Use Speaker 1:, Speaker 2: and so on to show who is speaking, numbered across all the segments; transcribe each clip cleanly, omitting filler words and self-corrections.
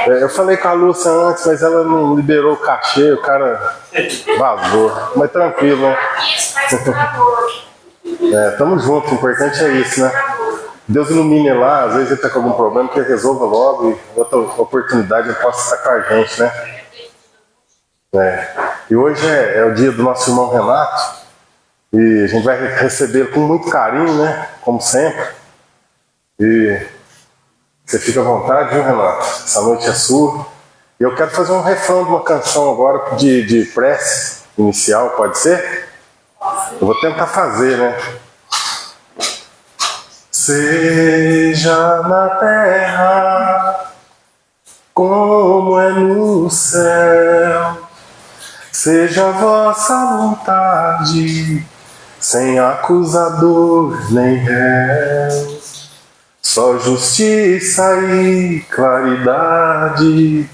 Speaker 1: Eu falei com a Lúcia antes, mas ela não liberou o cachê, o cara vazou. Mas tranquilo, né? Tamo junto, o importante é isso, né? Deus ilumine lá, às vezes ele tá com algum problema, que ele resolva logo e outra oportunidade ele possa estar com a gente, né? E hoje é o dia do nosso irmão Renato e a gente vai recebê-lo com muito carinho, né? Como sempre. E você fica à vontade, viu, Renato? Essa noite é sua. E eu quero fazer um refrão de uma canção agora de prece inicial, pode ser? Eu vou tentar fazer, né? Seja na terra como é no céu, seja a vossa vontade, sem acusador nem réu, só justiça e claridade.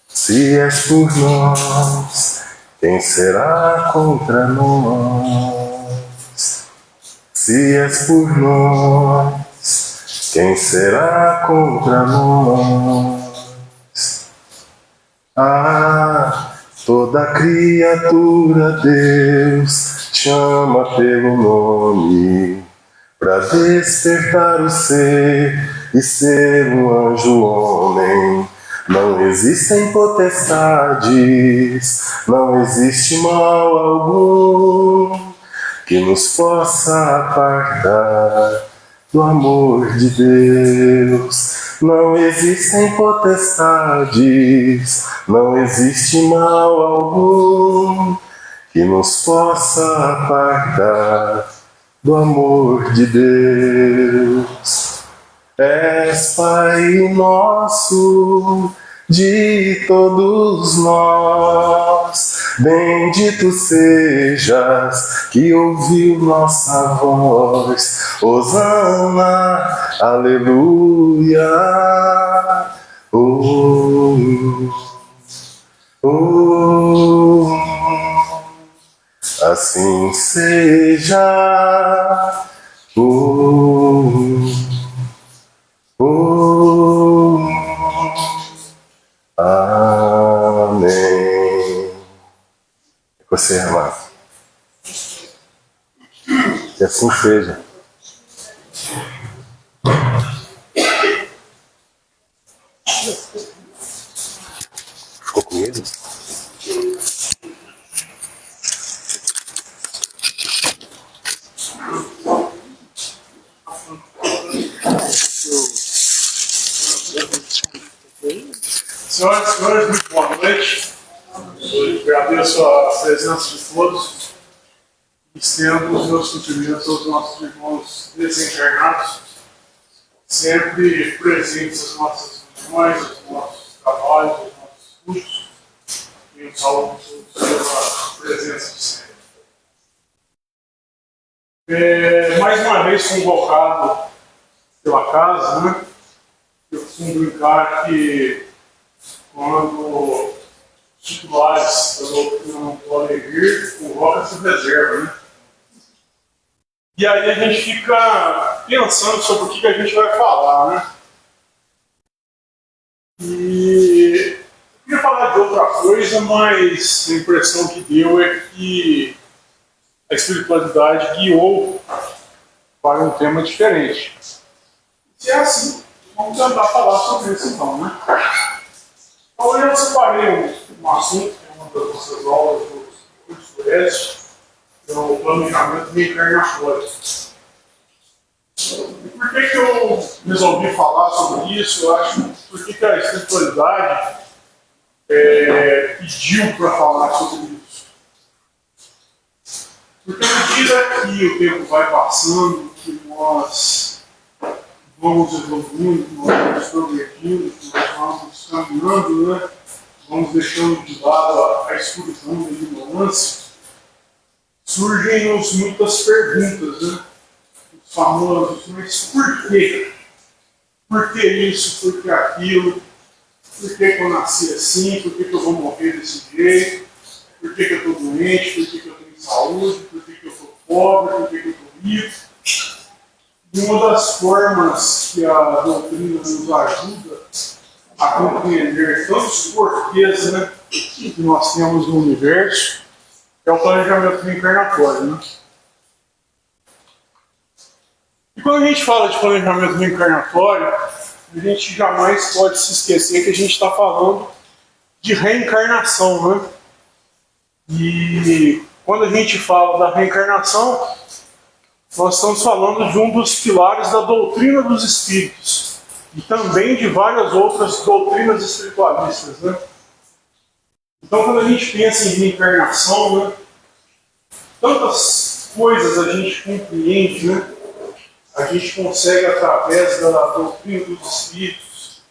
Speaker 1: Se és por nós, quem será contra nós? Se és por nós, quem será contra nós? Toda criatura Deus chama pelo nome, para despertar o ser e ser um anjo homem. Não existem potestades, não existe mal algum que nos possa apartar do amor de Deus. Não existem potestades, não existe mal algum que nos possa apartar do amor de Deus. És Pai nosso de todos nós, bendito sejas que ouviu nossa voz. Hosana, aleluia. Assim seja. Amém. Você, amado. Que assim seja. Ficou com medo?
Speaker 2: Senhoras e senhores, muito boa noite. Eu agradeço a presença de todos e estendo os meus cumprimentos aos nossos irmãos desencarnados, sempre presentes nas nossas reuniões, nos nossos trabalhos, nos nossos estudos, e os alunos pela presença de sempre. Mais uma vez convocado pela casa, né? Eu costumo brincar que quando os titulares da doutrina não podem vir, convoca-se reserva, né? E aí a gente fica pensando sobre o que a gente vai falar, né? E eu queria falar de outra coisa, mas a impressão que deu é que a espiritualidade guiou para um tema diferente. Se é assim, vamos tentar falar sobre isso então, né? Então, hoje eu separei um assunto, que é uma das nossas aulas do curso do ESO, que é o planejamento reencarnatório. E por que eu resolvi falar sobre isso? Eu acho por que a espiritualidade pediu para falar sobre isso. Porque à medida que o tempo vai passando, que nós vamos evoluindo, nós vamos progredindo, nós vamos caminhando, né? Vamos deixando de lado a escuridão da ignorância, surgem-nos muitas perguntas, né? Os famosos, mas por quê? Por que isso? Por que aquilo? Por que eu nasci assim? Por que eu vou morrer desse jeito? Por que eu estou doente? Por que eu tenho saúde? Por que eu estou pobre? Por que eu estou rico? E uma das formas que a doutrina nos ajuda a compreender tantos porquês, né, que nós temos no universo, que é o planejamento reencarnatório, né? E quando a gente fala de planejamento reencarnatório, a gente jamais pode se esquecer que a gente está falando de reencarnação, né? E quando a gente fala da reencarnação, nós estamos falando de um dos pilares da doutrina dos espíritos e também de várias outras doutrinas espiritualistas, né? Então, quando a gente pensa em reencarnação, né, tantas coisas a gente compreende, né? A gente consegue, através da doutrina dos espíritos,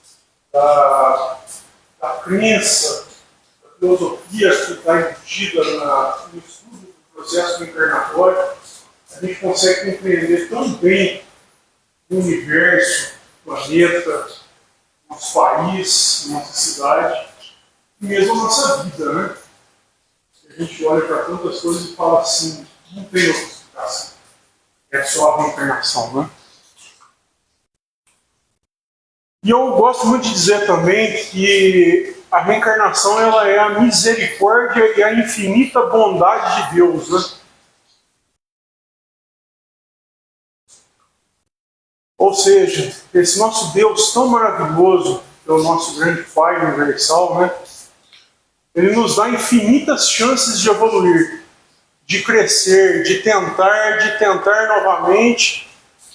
Speaker 2: da crença, da filosofia que está embutida no estudo do processo reencarnatório, a gente consegue compreender tão bem o universo, o planeta, nosso país, nossa cidade, e mesmo a nossa vida, né? A gente olha para tantas coisas e fala assim, não tem outra explicação. É só a reencarnação, né? E eu gosto muito de dizer também que a reencarnação ela é a misericórdia e a infinita bondade de Deus, né? Ou seja, esse nosso Deus tão maravilhoso, que é o nosso grande Pai universal, né? Ele nos dá infinitas chances de evoluir, de crescer, de tentar novamente,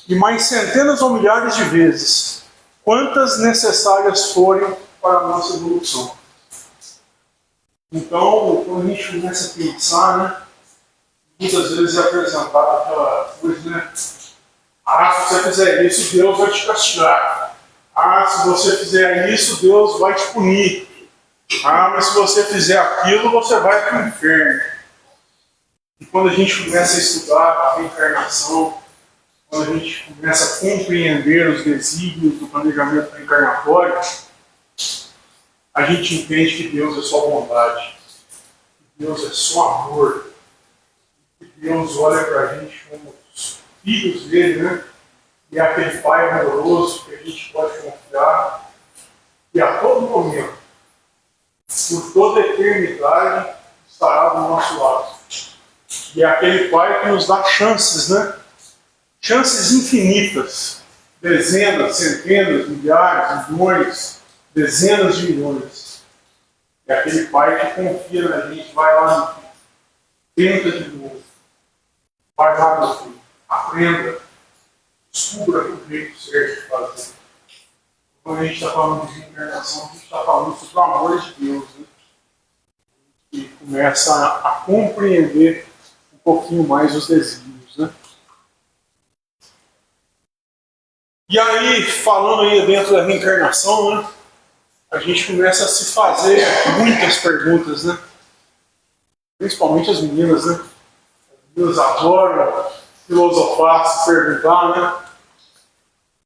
Speaker 2: e mais centenas ou milhares de vezes, quantas necessárias forem para a nossa evolução. Então, quando a gente começa a pensar, né, muitas vezes é apresentada aquela coisa, né? Ah, se você fizer isso, Deus vai te castigar. Ah, se você fizer isso, Deus vai te punir. Ah, mas se você fizer aquilo, você vai para o inferno. E quando a gente começa a estudar a reencarnação, quando a gente começa a compreender os desígnios do planejamento reencarnatório, a gente entende que Deus é só bondade, que Deus é só amor, que Deus olha para a gente como os filhos dele, né? E é aquele Pai amoroso que a gente pode confiar, e a todo momento, por toda a eternidade, estará do nosso lado. E é aquele Pai que nos dá chances, né? Chances infinitas. Dezenas, centenas, milhares, milhões, dezenas de milhões. É aquele Pai que confia na gente, vai lá, tenta de novo. Vai lá, meu filho, aprenda, descubra o jeito certo de fazer. Quando a gente está falando de reencarnação, a gente está falando sobre o amor de Deus, né? E começa a compreender um pouquinho mais os desígnios, né? E aí, falando aí dentro da reencarnação, né, a gente começa a se fazer muitas perguntas, né? Principalmente as meninas, né? As meninas adoram filosofar, se perguntar, né?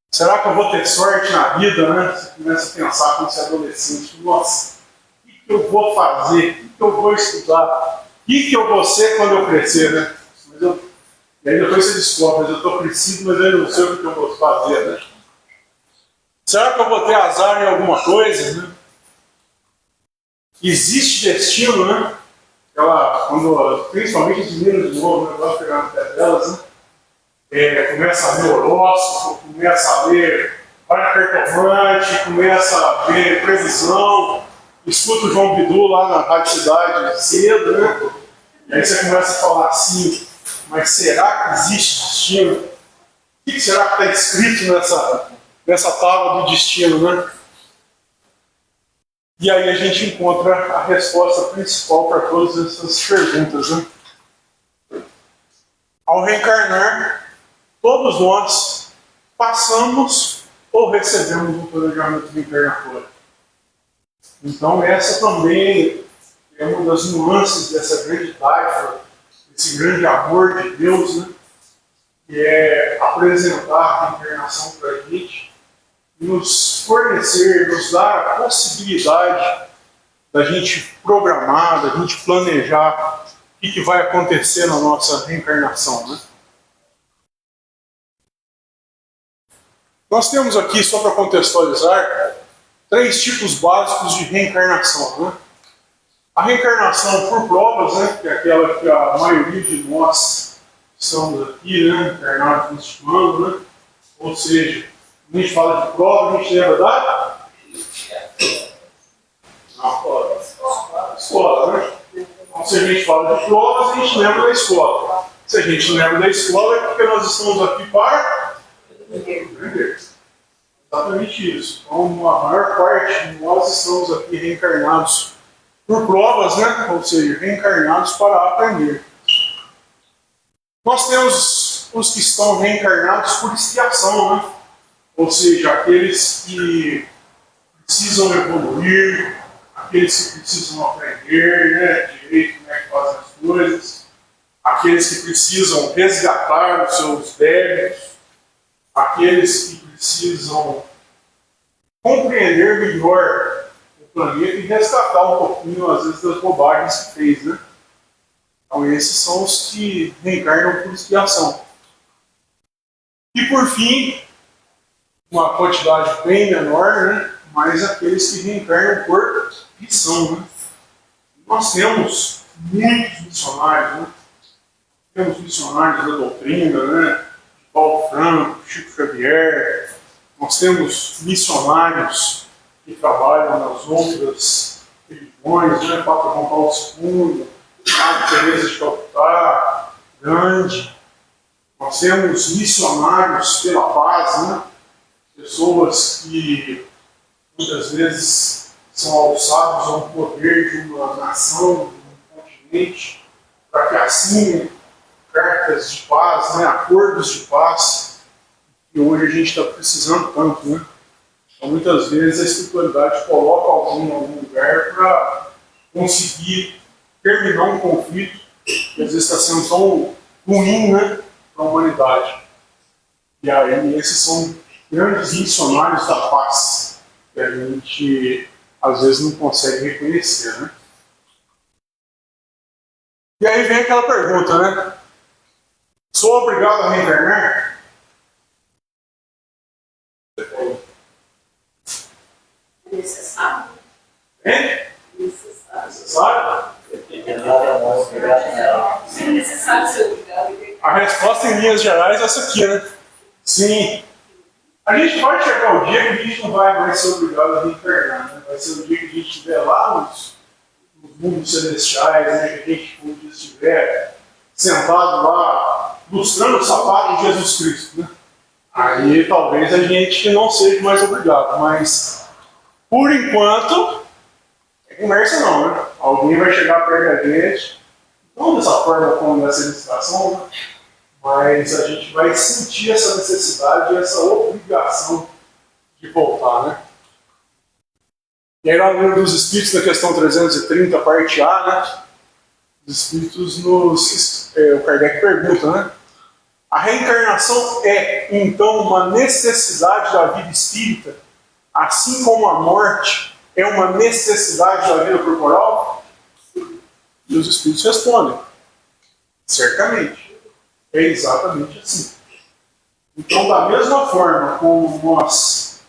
Speaker 2: Será que eu vou ter sorte na vida, né? Você começa a pensar quando você é adolescente, nossa, o que eu vou fazer? O que eu vou estudar? O que eu vou ser quando eu crescer, né? E aí depois você descobre, mas eu estou crescido, mas eu não sei o que eu vou fazer, né? Será que eu vou ter azar em alguma coisa, né? Existe destino, né? Principalmente as meninas de novo, né? Gosto de pegar no pé delas, né? Começa a ver horóscopo, começa a ver vai cartomante, começa a ver previsão, escuta o João Bidu lá na Rádio Cidade cedo, né? E aí você começa a falar assim, mas será que existe destino? O que será que está escrito nessa tábua do destino, né? E aí a gente encontra a resposta principal para todas essas perguntas, né? Ao reencarnar, todos nós passamos ou recebemos um planejamento reencarnatório. Então essa também é uma das nuances dessa grande dádiva, esse grande amor de Deus, né? Que é apresentar a reencarnação para a gente e nos fornecer, nos dar a possibilidade da gente programar, da gente planejar o que vai acontecer na nossa reencarnação, né? Nós temos aqui, só para contextualizar, três tipos básicos de reencarnação, né? A reencarnação por provas, né, que é aquela que a maioria de nós estamos aqui, né, encarnados neste mundo, né? Ou seja, a gente fala de prova, a gente lembra da escola, né? Então, se a gente fala de provas, a gente lembra da escola. Se a gente lembra da escola, é porque nós estamos aqui para aprender. Exatamente isso. Então, a maior parte de nós estamos aqui reencarnados por provas, né? Ou seja, reencarnados para aprender. Nós temos os que estão reencarnados por expiação, né? Ou seja, aqueles que precisam evoluir, aqueles que precisam aprender, né, direito, como é que fazem as coisas, aqueles que precisam resgatar os seus débitos, aqueles que precisam compreender melhor o planeta e resgatar um pouquinho, às vezes, das bobagens que fez, né? Então, esses são os que reencarnam por expiação. E, por fim, uma quantidade bem menor, né? Mas aqueles que reencarnam por missão, né? Nós temos muitos missionários, né? Temos missionários da doutrina, né? Paulo Franco, Chico Xavier. Nós temos missionários que trabalham nas outras religiões, né? Papa João Paulo II, Madre Teresa de Calcutá, Gandhi. Nós temos missionários pela paz, né? Pessoas que muitas vezes são alçados ao poder de uma nação, de um continente, para que assinem cartas de paz, né, acordos de paz, que hoje a gente está precisando tanto, né? Então, muitas vezes a espiritualidade coloca alguém em algum lugar para conseguir terminar um conflito que às vezes está sendo tão ruim, né, para a humanidade. E aí esses são grandes missionários da paz, que a gente às vezes não consegue reconhecer, né? E aí vem aquela pergunta, né? Sou obrigado a reencarnar?
Speaker 3: Necessário.
Speaker 2: É?
Speaker 3: Necessário.
Speaker 2: Necessário?
Speaker 3: É necessário ser obrigado.
Speaker 2: A resposta em linhas gerais é essa aqui, né? Sim. A gente vai chegar o dia que a gente não vai mais ser obrigado a reencarnar, né? Vai ser o dia que a gente estiver lá nos mundos celestiais, né? Que a gente, um dia estiver sentado lá, lustrando o sapato de Jesus Cristo, né? Aí talvez a gente não seja mais obrigado, mas por enquanto, é conversa não, né? Alguém vai chegar perto da gente, não dessa forma como nessa licitação, né? Mas a gente vai sentir essa necessidade, essa obrigação de voltar, né? E aí, lá no livro dos Espíritos, na questão 330, parte A, né? Os Espíritos o Kardec pergunta, né? A reencarnação é, então, uma necessidade da vida espírita, assim como a morte é uma necessidade da vida corporal? E os Espíritos respondem, certamente. É exatamente assim. Então, da mesma forma como nós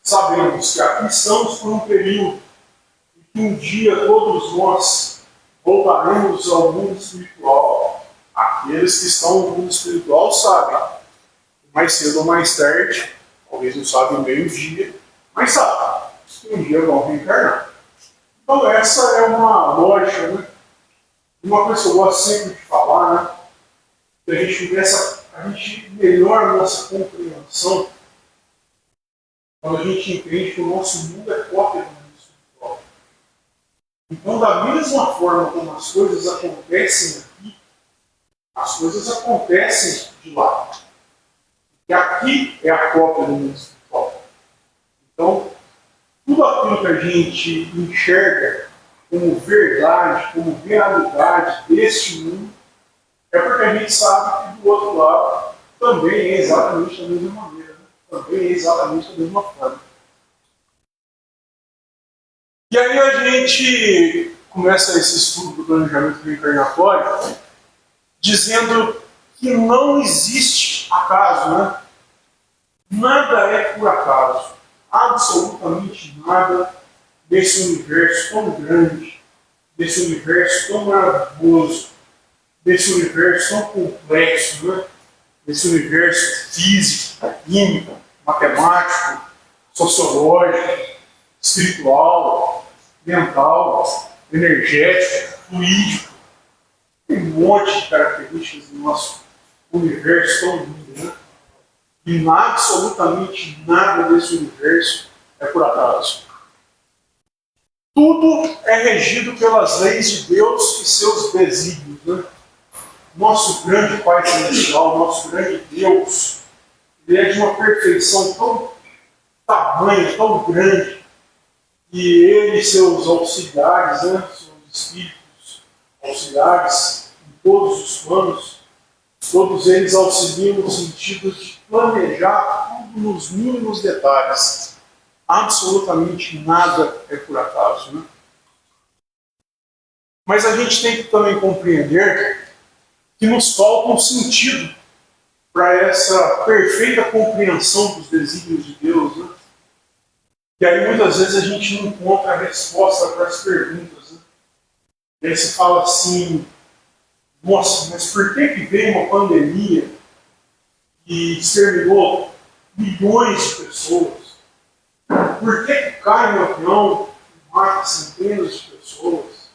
Speaker 2: sabemos que aqui estamos por um período e que um dia todos nós voltaremos ao mundo espiritual, aqueles que estão no mundo espiritual sabem. Mais cedo ou mais tarde, talvez não sabem bem o dia, mas sabem que um dia vão reencarnar. Então, essa é uma lógica, né? Uma coisa que eu gosto sempre de falar, né? Que a gente melhora a nossa compreensão quando a gente entende que o nosso mundo é cópia do mundo espiritual. Então, da mesma forma como as coisas acontecem aqui, as coisas acontecem de lá. E aqui é a cópia do mundo espiritual. Então, tudo aquilo que a gente enxerga como verdade, como realidade deste mundo, é porque a gente sabe que do outro lado também é exatamente da mesma maneira, né? Também é exatamente da mesma forma. E aí a gente começa esse estudo do planejamento reencarnatório dizendo que não existe acaso, né? Nada é por acaso. absolutamente nada desse universo tão grande, desse universo tão maravilhoso, desse universo tão complexo, né? Desse universo físico, químico, matemático, sociológico, espiritual, mental, energético, fluídico. Tem um monte de características do nosso universo tão lindo, né? E absolutamente nada desse universo é por acaso. Tudo é regido pelas leis de Deus e seus desígnios, né? Nosso grande Pai Celestial, nosso grande Deus, ele é de uma perfeição tão tamanha, tão grande, que ele e seus auxiliares, né, seus espíritos auxiliares, em todos os planos, todos eles auxiliam no sentido de planejar tudo nos mínimos detalhes. Absolutamente nada é por acaso, né? Mas a gente tem que também compreender que nos falta um sentido para essa perfeita compreensão dos desígnios de Deus, né? E aí muitas vezes a gente não encontra a resposta para as perguntas, né? E aí se fala assim, nossa, mas por que veio uma pandemia que exterminou milhões de pessoas? Por que cai um avião e mata centenas de pessoas?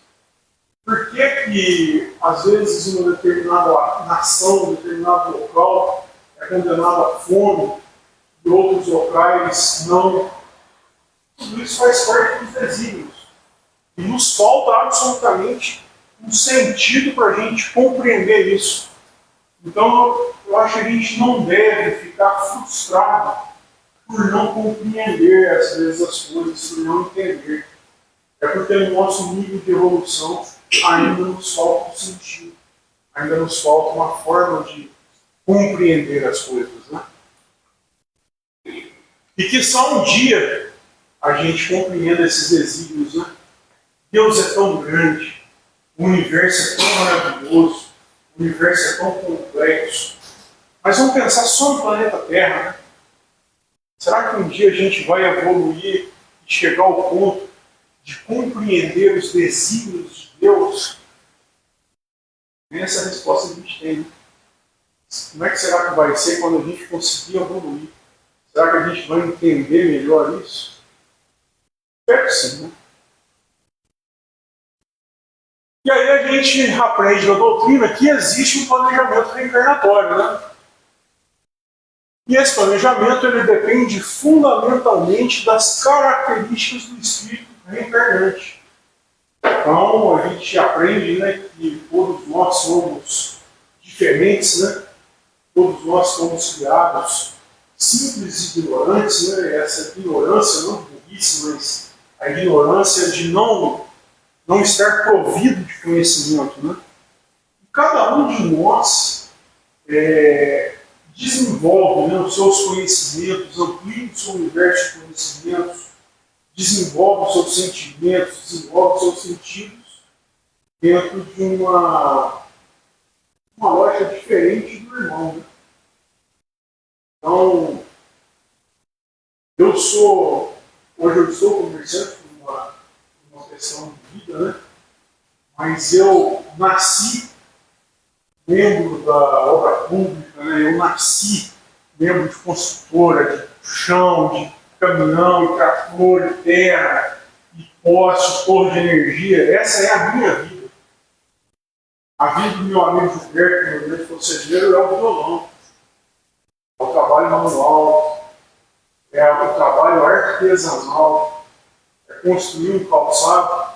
Speaker 2: Por que às vezes uma determinada nação, um determinado local é condenado à fome e outros locais não? Tudo isso faz parte dos desígnios. E nos falta absolutamente um sentido para a gente compreender isso. Então, eu acho que a gente não deve ficar frustrado por não compreender, às vezes, as coisas, por não entender. É porque no nosso nível de evolução ainda nos falta um sentido. Ainda nos falta uma forma de compreender as coisas, né? E que só um dia a gente compreenda esses desígnios, né? Deus é tão grande, o universo é tão maravilhoso, o universo é tão complexo. Mas vamos pensar só no planeta Terra, né? Será que um dia a gente vai evoluir e chegar ao ponto de compreender os desígnios de Deus? Essa resposta a gente tem. Né? Como é que será que vai ser quando a gente conseguir evoluir? Será que a gente vai entender melhor isso? Espero que sim, né? E aí a gente aprende na doutrina que existe um planejamento reencarnatório, né? E esse planejamento ele depende fundamentalmente das características do espírito reencarnante. Então a gente aprende, né, que todos nós somos diferentes, né? Todos nós somos criados simples e ignorantes, né? Essa ignorância não burrice, mas a ignorância de não estar provido de conhecimento, né? E cada um de nós desenvolve, né, os seus conhecimentos, amplia o seu universo de conhecimentos, desenvolve os seus sentimentos, desenvolve os seus sentidos dentro de uma lógica diferente do irmão. Né? Então, hoje eu estou conversando com uma questão de vida, né? Mas eu nasci membro da obra pública, né? Eu nasci membro de construtora, de chão, de caminhão, de trator, de terra, de poste, torre de energia. Essa é a minha vida. A vida do meu amigo Gilberto, meu grande conselheiro, é o violão. É o trabalho manual, é o trabalho artesanal, é construir um calçado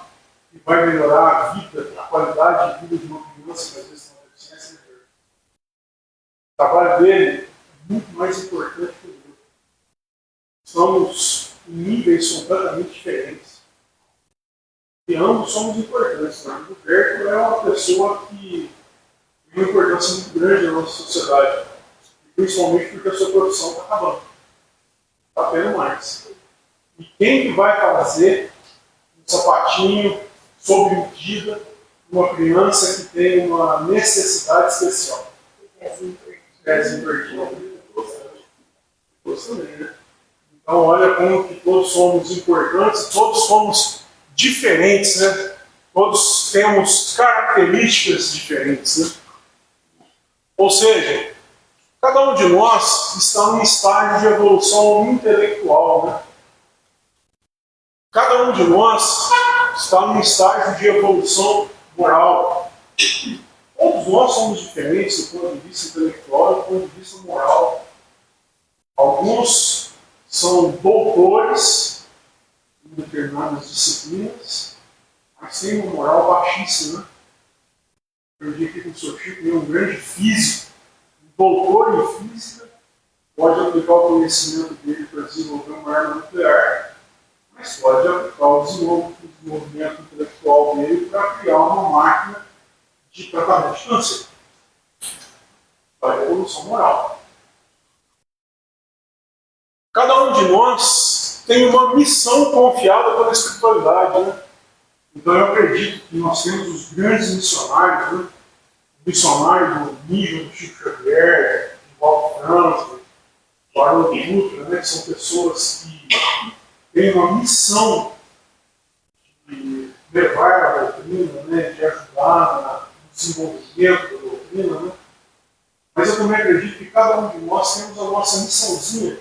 Speaker 2: que vai melhorar a vida, a qualidade de vida de uma criança que às vezes tem uma deficiência. O trabalho dele é muito mais importante que o meu. Somos em níveis completamente diferentes. E ambos somos importantes. O Gilberto é uma pessoa que tem uma importância muito grande na nossa sociedade. Principalmente porque a sua produção está acabando. Está tendo mais. E quem que vai fazer um sapatinho sob medida para uma criança que tem uma necessidade especial? Pezinho perdido. Gosto também, né? Então olha como que todos somos importantes, todos somos diferentes, né? Todos temos características diferentes, né? Ou seja, cada um de nós está num estágio de evolução intelectual, né? Cada um de nós está num estágio de evolução moral. Todos nós somos diferentes do ponto de vista intelectual e do ponto de vista moral. Alguns são doutores em determinadas disciplinas, mas têm uma moral baixíssima. Aprendi aqui com o Sr. Chico, ele é um grande físico, um doutor em física, pode aplicar o conhecimento dele para desenvolver uma arma nuclear, mas pode aplicar o desenvolvimento intelectual dele para criar uma máquina de tratamento de câncer. Para a evolução moral. Cada um de nós tem uma missão confiada pela espiritualidade, né? Então eu acredito que nós temos os grandes missionários, né? O missionário do nível do Chico Xavier, de Walter Franklin, do Haroldo Dutra, né? Que são pessoas que têm uma missão de levar a doutrina, né? De ajudar no desenvolvimento da doutrina, né? Mas eu também acredito que cada um de nós temos a nossa missãozinha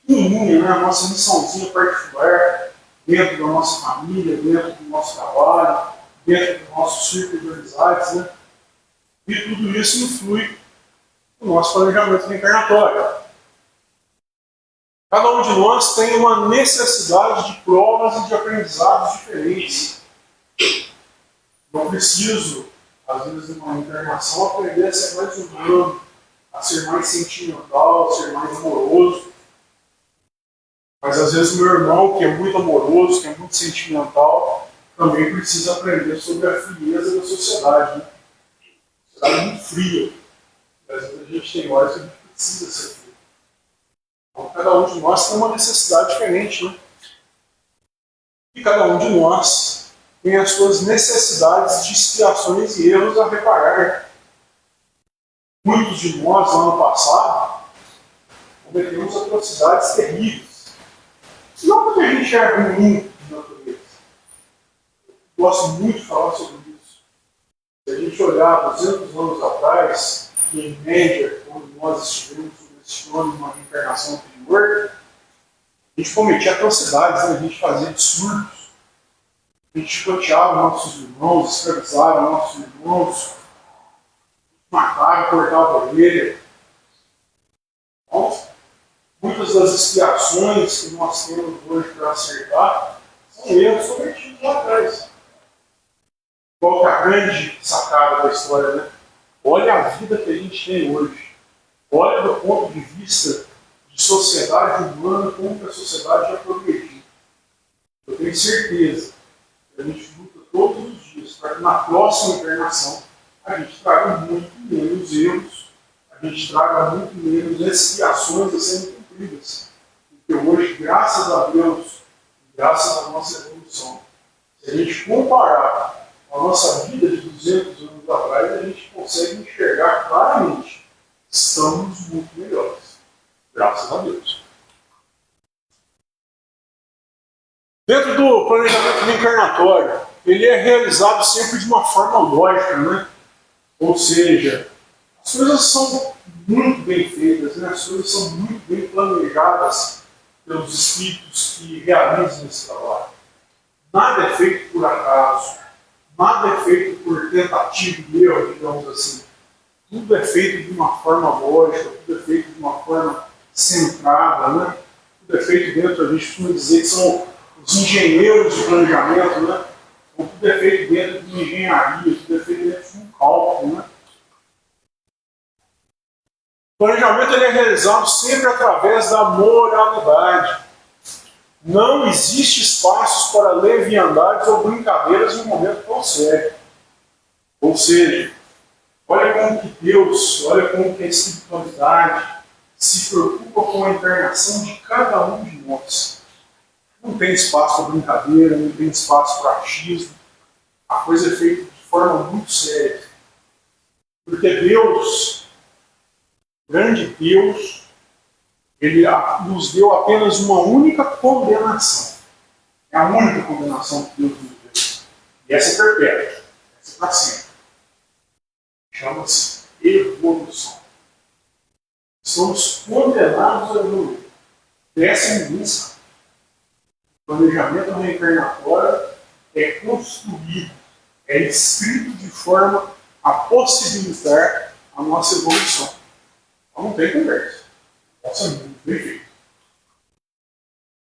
Speaker 2: pequenininha, né? A nossa missãozinha particular, dentro da nossa família, dentro do nosso trabalho, dentro do nosso círculo de amizades, né? E tudo isso influi no nosso planejamento reencarnatório. Cada um de nós tem uma necessidade de provas e de aprendizados diferentes. Não preciso, às vezes, numa encarnação, aprender a ser mais humano, a ser mais sentimental, a ser mais amoroso. Mas às vezes meu irmão, que é muito amoroso, que é muito sentimental, também precisa aprender sobre a frieza da sociedade. Né? A sociedade é muito fria. Às vezes a gente tem horas que a gente precisa ser frio. Então cada um de nós tem uma necessidade diferente. Né? E cada um de nós tem as suas necessidades de expiações e erros a reparar. Muitos de nós, no ano passado, cometemos atrocidades terríveis. Não porque a gente é ruim de natureza. Gosto muito de falar sobre isso. Se a gente olhar 200 anos atrás, que em média, quando nós estivemos sobre esse nome, uma reencarnação anterior, a gente cometia atrocidades, né? A gente fazia absurdos. A gente chicoteava nossos irmãos, escravizava nossos irmãos, matava, cortava a orelha. Então, muitas das expiações que nós temos hoje para acertar são erros cometidos lá atrás. Qual que é a grande sacada da história, né? Olha a vida que a gente tem hoje. Olha do ponto de vista de sociedade humana, como que a sociedade já progrediu. Eu tenho certeza que a gente luta todos os dias para que na próxima encarnação a gente traga muito menos erros, a gente traga muito menos expiações a serem cumpridas. Porque hoje, graças a Deus, graças à nossa evolução, se a gente comparar a nossa vida de 200 anos atrás, a gente consegue enxergar claramente que estamos muito melhores. Graças a Deus. Dentro do planejamento reencarnatório, ele é realizado sempre de uma forma lógica, né? Ou seja, as coisas são muito bem feitas, né? As coisas são muito bem planejadas pelos espíritos que realizam esse trabalho. Nada é feito por acaso, nada é feito por tentativa e erro, digamos assim. Tudo é feito de uma forma lógica, tudo é feito de uma forma centrada, né? Tudo é feito dentro, a gente costuma dizer que são os engenheiros de planejamento, né? Então, tudo é feito dentro de uma engenharia, tudo é feito dentro de um cálculo, né? O planejamento ele é realizado sempre através da moralidade. Não existe espaços para leviandades ou brincadeiras em um momento tão sério. Ou seja, olha como que Deus, olha como que a espiritualidade se preocupa com a encarnação de cada um de nós. Não tem espaço para brincadeira, não tem espaço para achismo. A coisa é feita de forma muito séria. Porque Deus, grande Deus, ele nos deu apenas uma única condenação. É a única condenação que Deus nos deu. E essa é perpétua. Essa é para sempre. Chama-se evolução. Somos condenados a evoluir. Essa mudança. O planejamento reencarnatório é construído, é escrito de forma a possibilitar a nossa evolução. Então não tem conversa. Nossa, muito bem feito.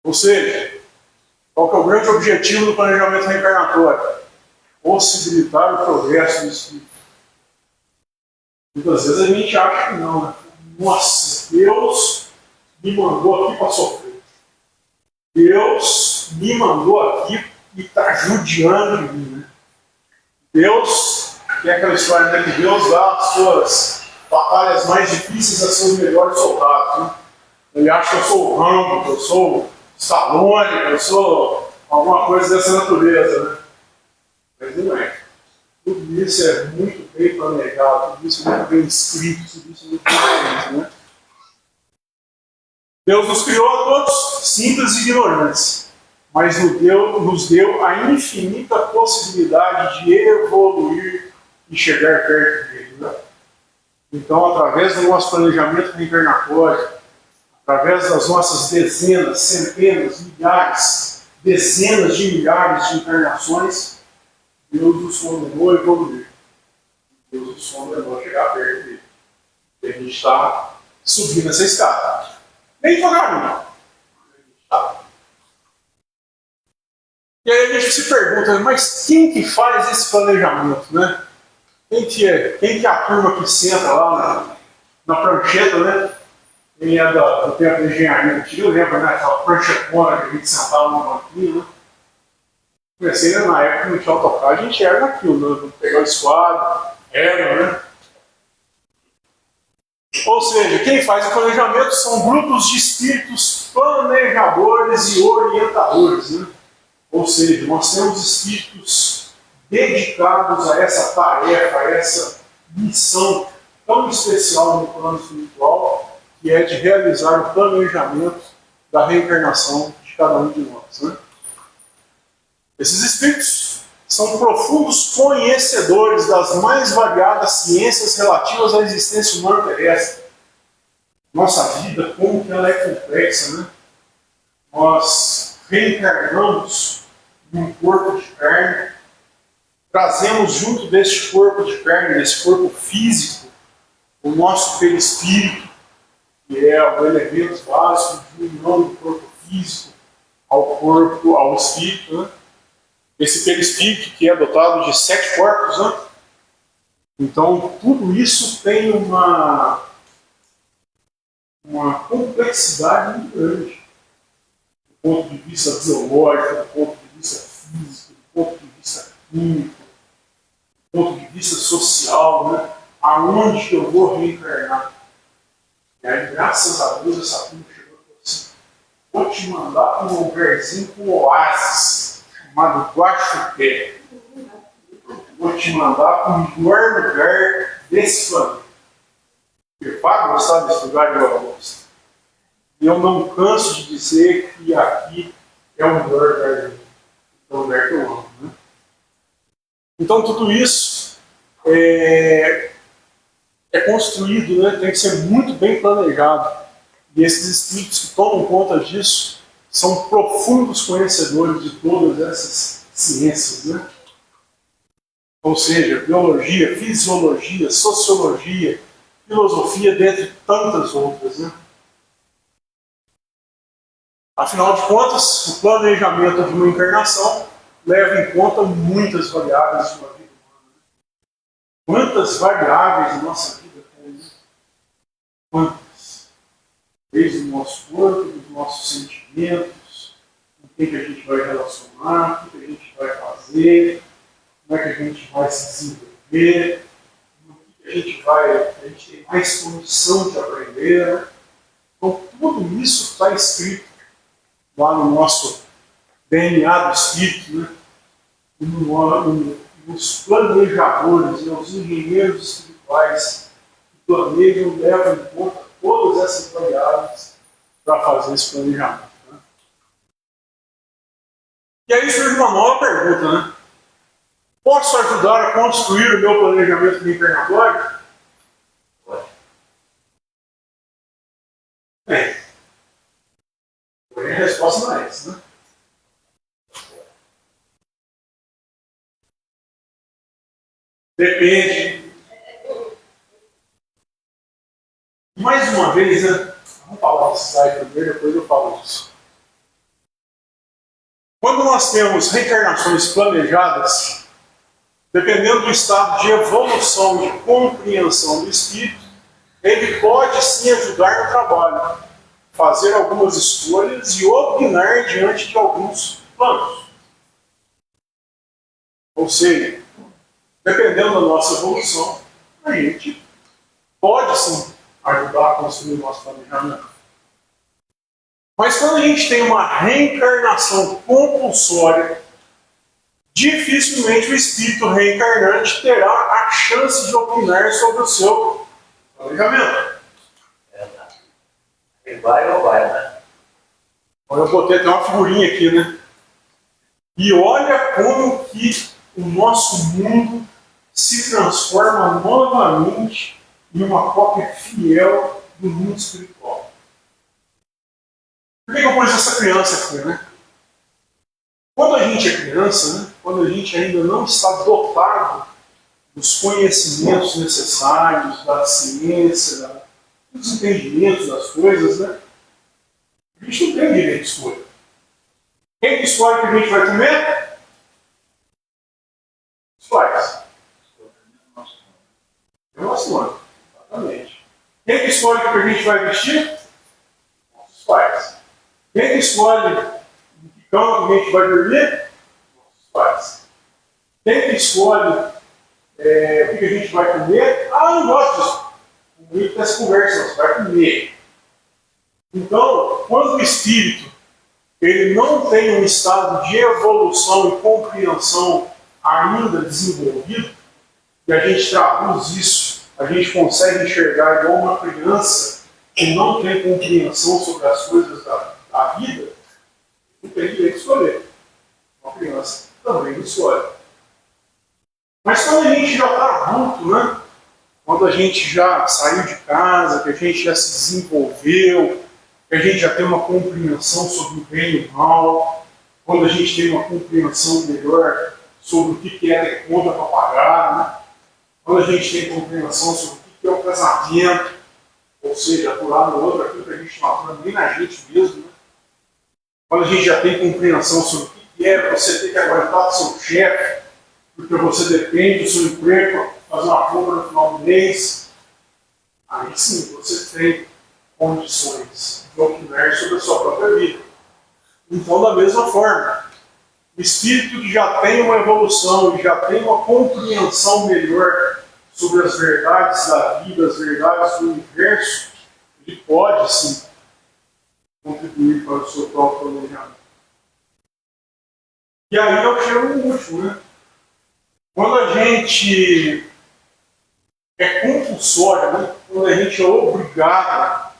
Speaker 2: Ou seja, qual que é o grande objetivo do planejamento reencarnatório? Possibilitar o progresso do espírito. Muitas vezes a gente acha que não, né? Nossa, Deus me mandou aqui para sofrer. Deus me mandou aqui e está judiando de mim, né? Deus, que é aquela história, né, que Deus dá as suas batalhas mais difíceis a seus melhores soldados, né? Ele acha que eu sou o Rambo, que eu sou o Stallone, que eu sou alguma coisa dessa natureza, né? Mas não é. Tudo isso é muito bem planejado, tudo isso é muito bem escrito, tudo isso é muito bem feito, né? Deus nos criou a todos simples e ignorantes, mas nos deu a infinita possibilidade de evoluir e chegar perto dele, né? Então, através do nosso planejamento reencarnatório, através das nossas dezenas, centenas, milhares, dezenas de milhares de encarnações, Deus nos condenou a evoluir. Deus nos condenou a chegar perto dele. E a gente está subindo essa escada. Nem devagarinho. E aí a gente se pergunta, mas quem que faz esse planejamento, né? Quem que é a turma que senta lá na prancheta, né? Quem é do tempo de engenharia antiga, lembra, né? Aquela pranchetona que a gente sentava no banquinho, né? Comecei, né, na época que não tinha autocarro, a gente era naquilo, né? Pegar o esquadro, né? Ou seja, quem faz o planejamento são grupos de espíritos planejadores e orientadores, né? Ou seja, nós temos espíritos dedicados a essa tarefa, a essa missão tão especial no plano espiritual, que é de realizar o planejamento da reencarnação de cada um de nós, né? Esses espíritos são profundos conhecedores das mais variadas ciências relativas à existência humana terrestre. Nossa vida, como que ela é complexa, né? Nós reencarnamos num corpo de carne, trazemos junto deste corpo de carne, desse corpo físico, o nosso perispírito, que é o elemento básico de união do corpo físico ao espírito, né? Esse perispírito que é dotado de 7 corpos, né? Então, tudo isso tem uma complexidade muito grande. Do ponto de vista biológico, do ponto de vista físico, do ponto de vista químico, do ponto de vista social, né? Aonde que eu vou reencarnar? E aí, graças a Deus, essa turma chegou e falou assim: vou te mandar para um lugarzinho com oásis, chamado Guaxupé. Vou te mandar para o melhor lugar desse planeta. Porque vai gostar desse lugar de Gosto. E eu não canso de dizer que aqui é o melhor lugar do mundo. É o lugar que eu amo, né? Então tudo isso é construído, né? Tem que ser muito bem planejado. E esses espíritos que tomam conta disso são profundos conhecedores de todas essas ciências, né? Ou seja, biologia, fisiologia, sociologia, filosofia, dentre tantas outras, né? Afinal de contas, o planejamento de uma encarnação leva em conta muitas variáveis de uma vida humana. Quantas variáveis a nossa vida tem? Quantas? Desde o nosso corpo, dos nossos sentimentos, com quem que a gente vai relacionar, o que a gente vai fazer, como é que a gente vai se desenvolver, no que a gente tem mais condição de aprender, né? Então tudo isso está escrito lá no nosso DNA do Espírito, né? Nos planejadores, né? Os engenheiros espirituais que planejam, levam em conta todas essas variáveis para fazer esse planejamento. Né? E aí surge uma nova pergunta, né? Posso ajudar a construir o meu planejamento reencarnatório?
Speaker 4: Pode.
Speaker 2: Bem, a resposta não é essa, né? Depende. Mais uma vez, né? Vamos falar desse slide primeiro, depois eu falo disso. Quando nós temos reencarnações planejadas, dependendo do estado de evolução e de compreensão do espírito, ele pode sim ajudar no trabalho, fazer algumas escolhas e opinar diante de alguns planos. Ou seja, dependendo da nossa evolução, a gente pode sim ajudar a construir o nosso planejamento. Mas quando a gente tem uma reencarnação compulsória, dificilmente o espírito reencarnante terá a chance de opinar sobre o seu planejamento.
Speaker 4: Verdade. E vai ou vai, né?
Speaker 2: Eu botei até uma figurinha aqui, né? E olha como que o nosso mundo se transforma novamente em uma cópia fiel do mundo espiritual. Por que eu pus essa criança aqui, né? Quando a gente é criança, né? Quando a gente ainda não está dotado dos conhecimentos necessários, da ciência, dos entendimentos das coisas, né? A gente não tem direito de escolha. Quem que escolhe o que a gente vai comer? Os pais. É o nosso nome. Exatamente. Quem que escolhe o que a gente vai vestir? Nossos pais. Quem que escolhe em que cama que a gente vai dormir? Nossos pais. Quem que escolhe o que a gente vai comer? Ah, não gosto disso. Comigo tem essa conversa, você vai comer. Então, quando o espírito ele não tem um estado de evolução e compreensão ainda desenvolvido, e a gente traduz isso, a gente consegue enxergar igual uma criança que não tem compreensão sobre as coisas da vida, não tem direito de escolher. Uma criança também não escolhe. Mas quando a gente já está adulto, né? Quando a gente já saiu de casa, que a gente já se desenvolveu, que a gente já tem uma compreensão sobre o bem e o mal, quando a gente tem uma compreensão melhor sobre o que é ter conta para pagar, né? Quando a gente tem compreensão sobre o que é o casamento, ou seja, por lado do outro, aquilo que a gente não atua nem na gente mesmo, né? Quando a gente já tem compreensão sobre o que é você ter que aguentar o seu chefe, porque você depende do seu emprego para fazer uma compra no final do mês, aí sim você tem condições de opinar sobre a sua própria vida. Então, da mesma forma, o espírito que já tem uma evolução e já tem uma compreensão melhor sobre as verdades da vida, as verdades do universo, ele pode sim contribuir para o seu próprio planejamento. E aí eu chego no último, né? Quando a gente é compulsório, né? Quando a gente é obrigado,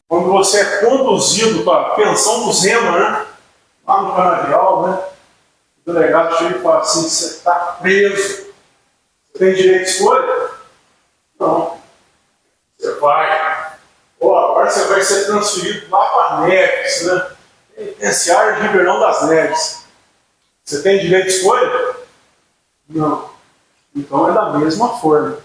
Speaker 2: quando você é conduzido para a pensão do Zema, né? Lá no canavial, né? O delegado chega e fala assim: você está preso, você tem direito de escolha? Não. Você vai. Agora você vai ser transferido lá para Neves, né? Penitenciário de Ribeirão das Neves. Você tem direito de escolha? Não. Então é da mesma forma.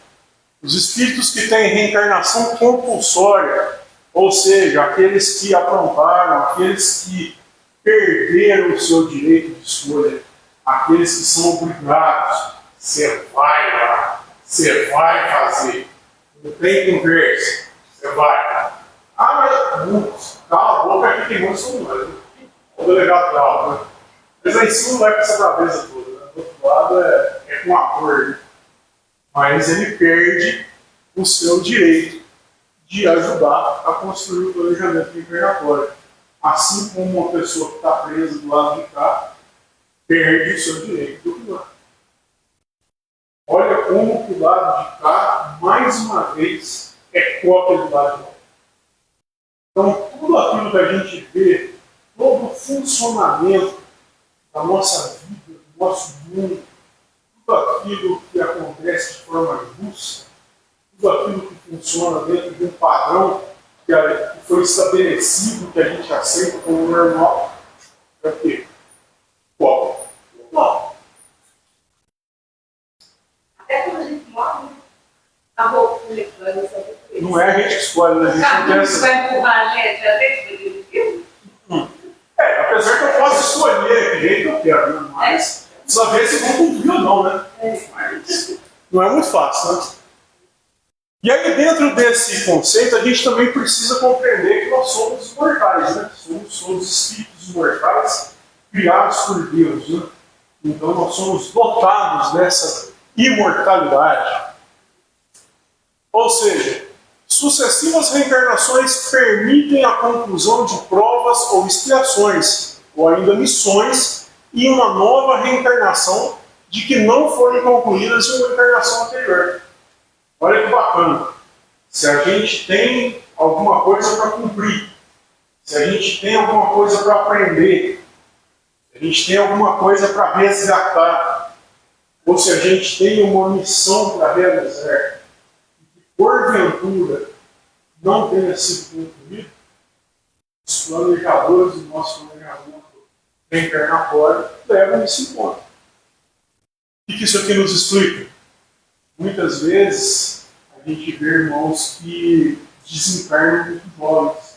Speaker 2: Os espíritos que têm reencarnação compulsória, ou seja, aqueles que aprontaram, aqueles que perderam o seu direito de escolha, aqueles que são obrigados, você vai lá, você vai fazer, não tem conversa, você vai. Ah, mas cala a boca aqui tem muito celular, né? O delegado cala, né? Mas aí sim não vai com essa cabeça toda, né? Do outro lado é com amor, né? Mas ele perde o seu direito de ajudar a construir o planejamento reencarnatório. Assim como uma pessoa que está presa do lado de cá perde o seu direito do lado. Olha como o lado de cá, mais uma vez, é cópia do lado de lá. Então, tudo aquilo que a gente vê, todo o funcionamento da nossa vida, do nosso mundo, tudo aquilo que acontece de forma justa, tudo aquilo que funciona dentro de um padrão que foi estabelecido, que a gente aceita como normal, é o quê? Qual? Não.
Speaker 3: Até quando a gente morre, a roupa eletrônica sabe por isso.
Speaker 2: Não é a gente que escolhe, né? A gente
Speaker 3: Sabe
Speaker 2: não
Speaker 3: quando
Speaker 2: pensa.
Speaker 3: vai empurrar a gente? Já tem que filme?
Speaker 2: Apesar que eu posso escolher que jeito que eu quero, né? Mas precisa ver se vão cumprir ou não, né? Mas não é muito fácil, né? E aí, dentro desse conceito, a gente também precisa compreender que nós somos imortais, né? Somos todos espíritos imortais criados por Deus, né? Então, nós somos dotados dessa imortalidade. Ou seja, sucessivas reencarnações permitem a conclusão de provas ou expiações, ou ainda missões, e uma nova reencarnação de que não foram concluídas em uma encarnação anterior. Olha que bacana. Se a gente tem alguma coisa para cumprir, se a gente tem alguma coisa para aprender, se a gente tem alguma coisa para resgatar, ou se a gente tem uma missão para realizar, e que porventura não tenha sido concluído, os planejadores do nosso planejamento reencarnatório levam isso em conta. O que isso aqui nos explica? Muitas vezes a gente vê irmãos que desencarnam muito jovens.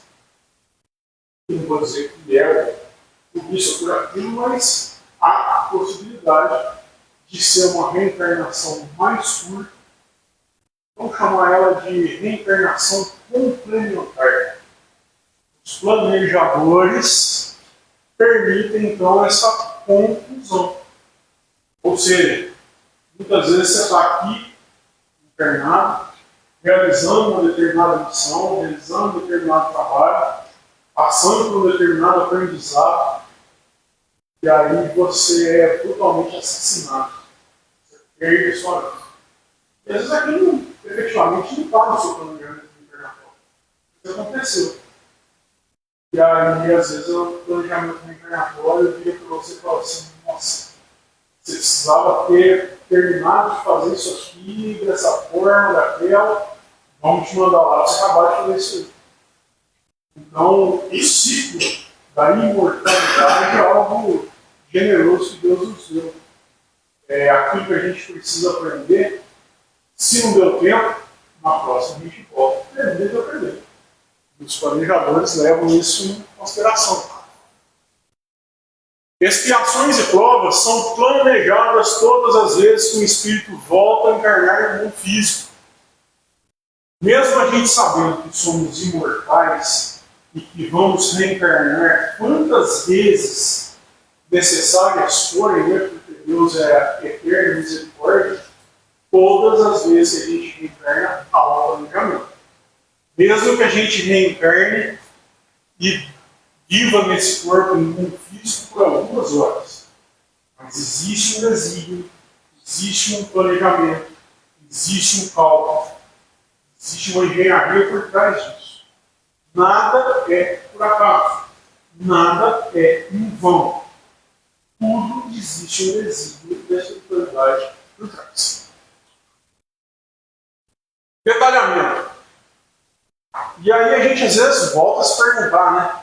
Speaker 2: Eu não vou dizer que é por isso ou por aquilo, mas há a possibilidade de ser uma reencarnação mais curta. Vamos chamar ela de reencarnação complementar. Os planejadores permitem então essa conclusão. Ou seja, muitas vezes você está aqui, internado, realizando uma determinada missão, realizando um determinado trabalho, passando por um determinado aprendizado, e aí você é totalmente assassinado. Você perde a sua vida. E às vezes aquilo efetivamente não está no seu planejamento internatório. Isso aconteceu. E aí, às vezes, o planejamento internatório vira para você e fala assim: nossa, você precisava ter terminado de fazer isso aqui, dessa forma, daquela, vamos te mandar lá, você acabar de fazer isso aí. Então, esse ciclo da imortalidade é algo generoso que Deus nos deu. É aquilo que a gente precisa aprender. Se não deu tempo, na próxima a gente volta a aprender. Os planejadores levam isso em consideração. Expiações e provas são planejadas todas as vezes que o espírito volta a encarnar no mundo físico. Mesmo a gente sabendo que somos imortais e que vamos reencarnar quantas vezes necessárias forem, né, porque Deus é eterno e misericórdia, todas as vezes que a gente reencarna há um planejamento. Mesmo que a gente reencarne e viva nesse corpo no mundo físico por algumas horas. Mas existe um desígnio, existe um planejamento, existe um cálculo, existe uma engenharia por trás disso. Nada é por acaso, nada é em vão. Tudo existe um desígnio dessa espiritualidade por trás. Detalhamento. E aí a gente às vezes volta a se perguntar, né?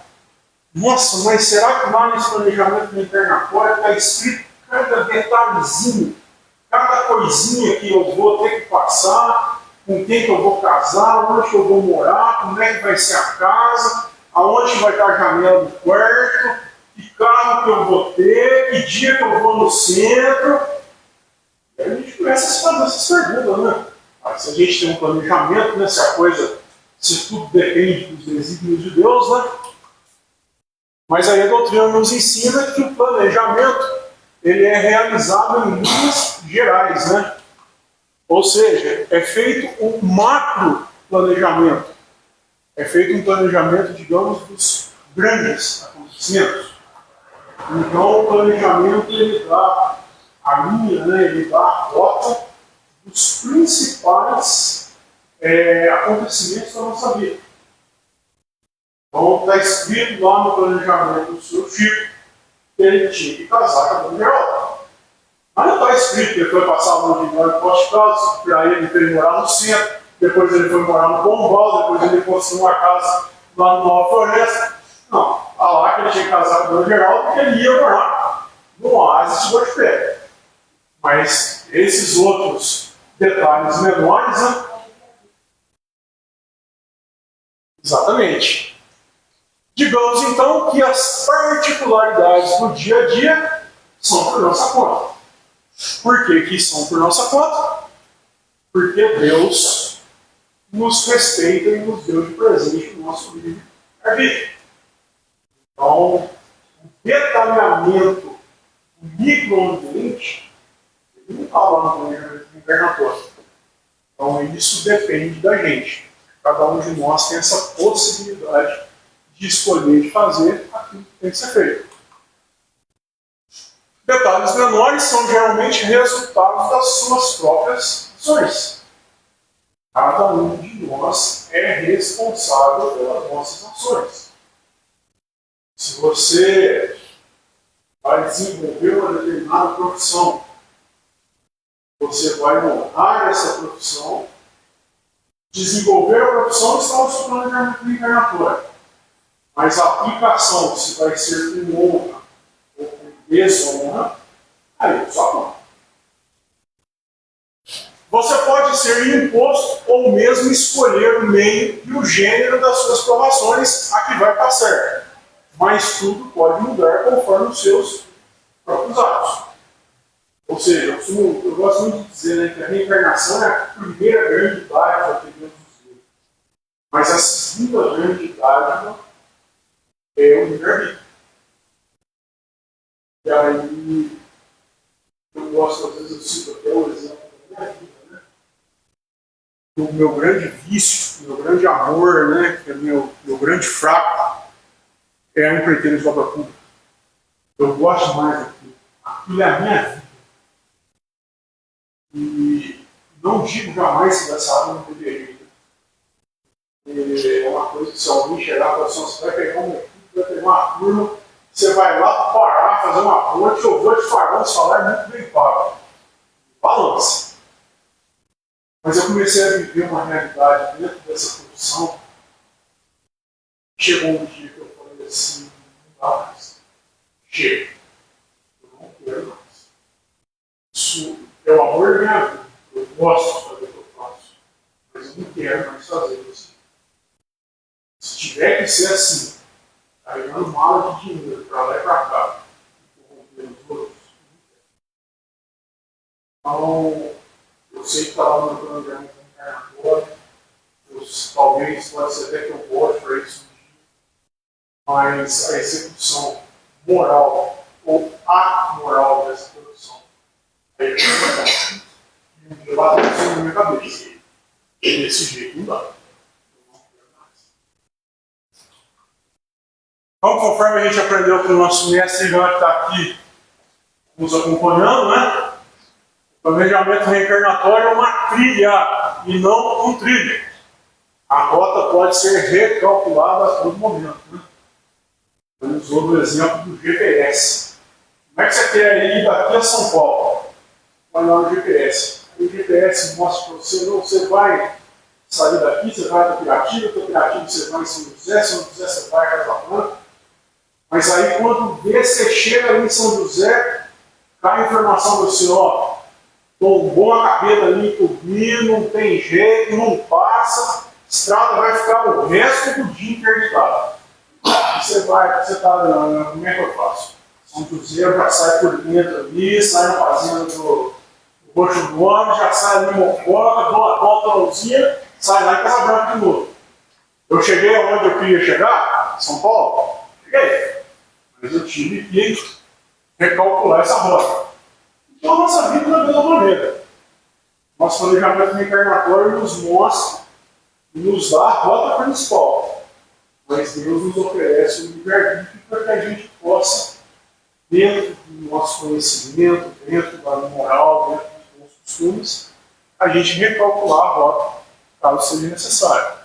Speaker 2: Nossa, mas será que lá nesse planejamento internatório está escrito cada detalhezinho, cada coisinha que eu vou ter que passar, com quem que eu vou casar, onde que eu vou morar, como é que vai ser a casa, aonde vai estar a janela do quarto, que carro que eu vou ter, que dia que eu vou no centro. E aí a gente começa a se fazer essas perguntas, né? Se a gente tem um planejamento, né? Se tudo depende dos desígnios de Deus, né? Mas aí a doutrina nos ensina que o planejamento ele é realizado em linhas gerais, né? Ou seja, é feito um macro planejamento. É feito um planejamento, digamos, dos grandes acontecimentos. Então o planejamento ele dá a linha, né? Ele dá a rota dos principais acontecimentos da nossa vida. Então está escrito lá no planejamento do seu Chico que ele tinha que casar com a Dona Geralda. Mas não está escrito que ele foi passar a lua de mel em Poste Caldas, para ele foi morar no centro, depois ele foi morar no Pombal, depois ele construiu uma casa lá no Nova Floresta. Não, está lá que ele tinha que casar com a Dona Geralda porque ele ia morar no oásis de Botifé. Mas esses outros detalhes menores, né? Exatamente. Digamos então que as particularidades do dia a dia são por nossa conta. Por que são por nossa conta? Porque Deus nos respeita e nos deu de presente o nosso livre-arbítrio. Então, o detalhamento do microambiente não está lá no planejamento encarnatório. Então, isso depende da gente. Cada um de nós tem essa possibilidade de escolher, de fazer aquilo que tem que ser feito. Detalhes menores são geralmente resultados das suas próprias ações. Cada um de nós é responsável pelas nossas ações. Se você vai desenvolver uma determinada profissão, você vai honrar essa profissão. Desenvolver a profissão está no seu planejamento encarnatório. Mas a aplicação, se vai ser com honra ou com desonra, aí só conta. Você pode ser imposto ou mesmo escolher o meio e o gênero das suas provações, a que vai estar certo. Mas tudo pode mudar conforme os seus próprios atos. Ou seja, eu gosto muito de dizer, né, que a reencarnação é a primeira grande dádiva que Deus nos deu. Mas a segunda grande dádiva é o livre-arbítrio. E aí, eu gosto, às vezes, eu cito até o exemplo da minha vida, né? O meu grande vício, o meu grande amor, né, que é o meu grande fraco, é a empreiteira de obra pública. Eu gosto mais daquilo. Aquilo é a minha vida. E não digo jamais que dessa área não deveria. É uma coisa que se alguém chegar e falar assim, você vai pegar uma equipe, vai pegar uma turma, você vai lá parar, fazer uma ponte, eu vou te pagar um salário muito bem pago. Balança. Mas eu comecei a viver uma realidade dentro dessa profissão. Chegou um dia que eu falei assim, não dá mais. Chega. Eu não quero mais. Isso é o amor da minha vida. Eu gosto de fazer o que eu faço. Mas eu não quero mais fazer isso. Se tiver que ser assim, carregando mala de dinheiro para lá e para cá, corrompendo os outros, então, eu sei que está lá no meu planejamento encarnatório, talvez pode ser até que eu volte para isso um dia, mas a execução moral ou amoral dessa produção é importante. E um dia bateu isso na minha cabeça. E desse jeito não dá. Então, conforme a gente aprendeu com o nosso mestre Ivan, que está aqui nos acompanhando, né? O planejamento reencarnatório é uma trilha e não um trilho. A rota pode ser recalculada a todo momento. Né? Ele usou o exemplo do GPS. Como é que você quer ir daqui a São Paulo? Vai lá no GPS. O GPS mostra para você, não, você vai sair daqui, você vai para Piratiba você vai em São José você vai a Casa Branca. Mas aí quando você chega ali em São José, cai a informação do senhor, ó, tombou a capeta ali, turbina, não tem jeito, não passa, a estrada vai ficar o resto do dia interditada. Você está olhando, como é que eu faço? São José já sai por dentro ali, sai na fazenda do Roxo do Homem, já sai ali Mococa, dou uma volta na usina, sai lá em Casa Branca de novo. Eu cheguei aonde eu queria chegar, São Paulo, cheguei. Mas eu tive que recalcular essa rota. Então a nossa vida da mesma maneira. Nosso planejamento reencarnatório nos mostra e nos dá a rota principal. Mas Deus nos oferece o livre-arbítrio para que a gente possa, dentro do nosso conhecimento, dentro da moral, dentro dos nossos costumes, a gente recalcular a rota, caso seja necessário.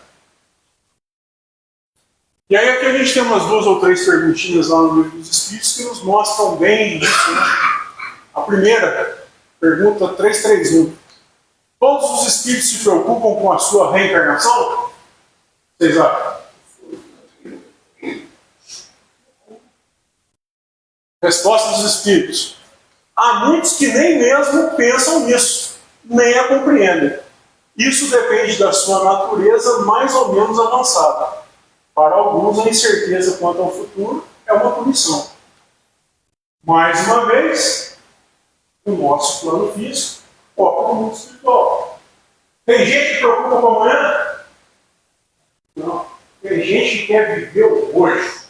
Speaker 2: E aí aqui a gente tem umas 2 ou 3 perguntinhas lá no livro dos Espíritos que nos mostram bem isso, né? A primeira, pergunta 331. Todos os espíritos se preocupam com a sua reencarnação? Vocês acham? Resposta dos espíritos. Há muitos que nem mesmo pensam nisso, nem a compreendem. Isso depende da sua natureza mais ou menos avançada. Para alguns, a incerteza quanto ao futuro é uma punição. Mais uma vez, o nosso plano físico foca no mundo espiritual. Tem gente que preocupa com amanhã? Não. Tem gente que quer viver o hoje.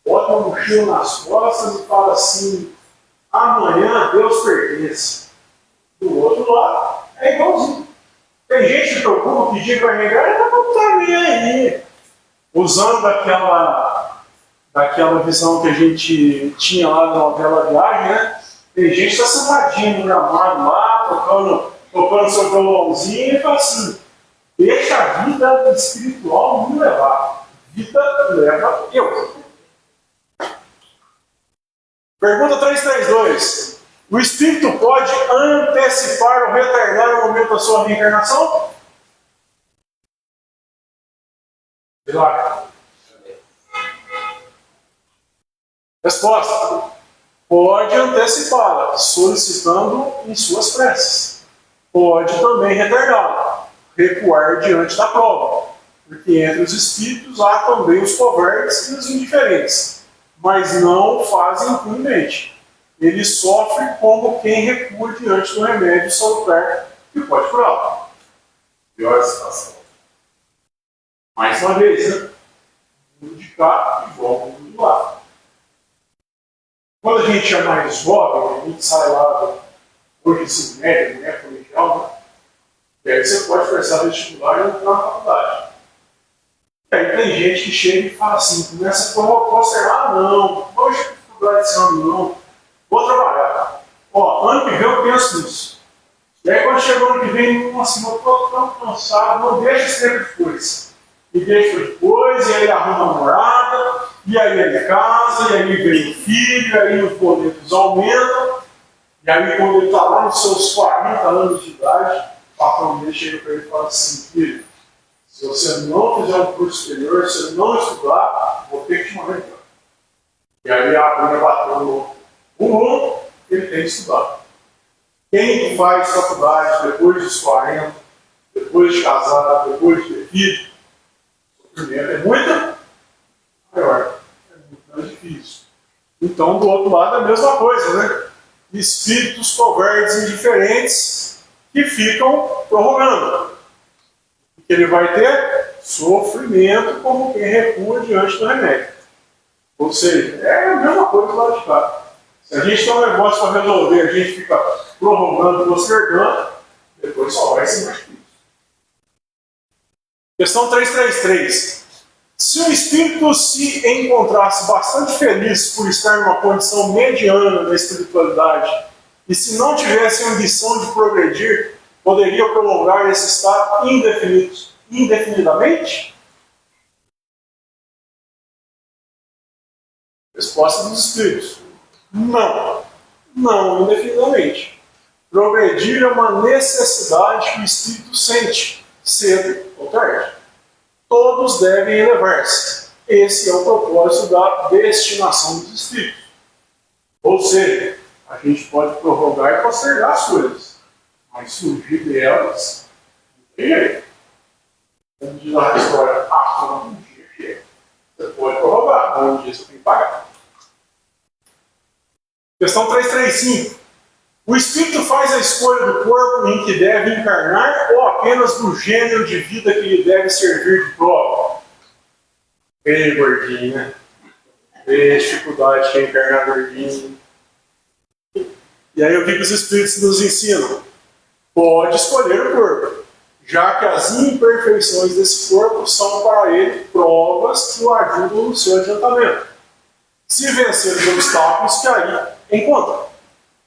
Speaker 2: Bota uma mochila nas costas e fala assim: amanhã Deus pertence. Do outro lado, é igualzinho. Tem gente que se preocupa que dia que vai reencarnar, não está nem aí. Usando daquela visão que a gente tinha lá na novela Viagem, né? Tem gente que está sentadinho no gramado lá, tocando seu violãozinho e fala assim: deixa a vida espiritual me levar. Vida leva eu. Pergunta 332. O espírito pode antecipar ou retardar o momento da sua reencarnação? Resposta. Pode antecipá-la, solicitando em suas preces. Pode também retardá-la, recuar diante da prova. Porque entre os espíritos há também os covardes e os indiferentes, mas não fazem impunemente. Ele sofre como quem recua diante do remédio salutar que pode curá-lo. Pior situação. Mais uma vez, né? Mundo de cá igual ao mundo de lá. Quando a gente é mais jovem, a gente sai lá hoje ensino médio, né, colegial, né? E aí você pode prestar vestibular e entrar na faculdade. E aí tem gente que chega e fala assim, começa a postergar, não, hoje faculdade esse ano não, vou trabalhar. Ó, ano que vem eu penso nisso. E aí quando chegou ano que vem, nossa, eu estou tão cansado, não deixa esse tempo depois. E deixa depois, e aí arruma namorada, e aí ele casa, e aí vem o filho, e aí os boletos aumentam, e aí quando ele está lá nos seus 40 anos de idade, o patrão dele chega para ele e fala assim: filho, se você não fizer um curso superior, se você não estudar, vou ter que te mandar embora. E aí a Bruna bateu no ano, ele tem que estudar. Quem faz faculdade depois dos 40, depois de casar, depois de ter filho, o sofrimento é muito maior, é muito mais difícil. Então, do outro lado, é a mesma coisa, né? Espíritos covardes e indiferentes que ficam prorrogando. Que ele vai ter sofrimento como quem recua diante do remédio. Ou seja, é a mesma coisa do lado de cá. Se a gente tem um negócio para resolver, a gente fica prorrogando, postergando, depois só vai ser mais difícil. Questão 333. Se o espírito se encontrasse bastante feliz por estar numa condição mediana da espiritualidade e se não tivesse ambição de progredir, poderia prolongar esse estado indefinidamente? Resposta dos espíritos: não. Não indefinidamente. Progredir é uma necessidade que o espírito sente, cedo ou tarde. Todos devem elevar-se. Esse é o propósito da destinação dos espíritos. Ou seja, a gente pode prorrogar e postergar as coisas, mas fugir delas, não tem jeito. Como diz a história, um dia chega. Você pode prorrogar, mas um dia você tem que pagar. Questão 335. O espírito faz a escolha do corpo em que deve encarnar ou apenas do gênero de vida que lhe deve servir de prova? Ei, gordinho, né? Ei, dificuldade de encarnar gordinho. E aí o que os espíritos nos ensinam? Pode escolher o corpo, já que as imperfeições desse corpo são para ele provas que o ajudam no seu adiantamento. Se vencer os obstáculos que aí encontra,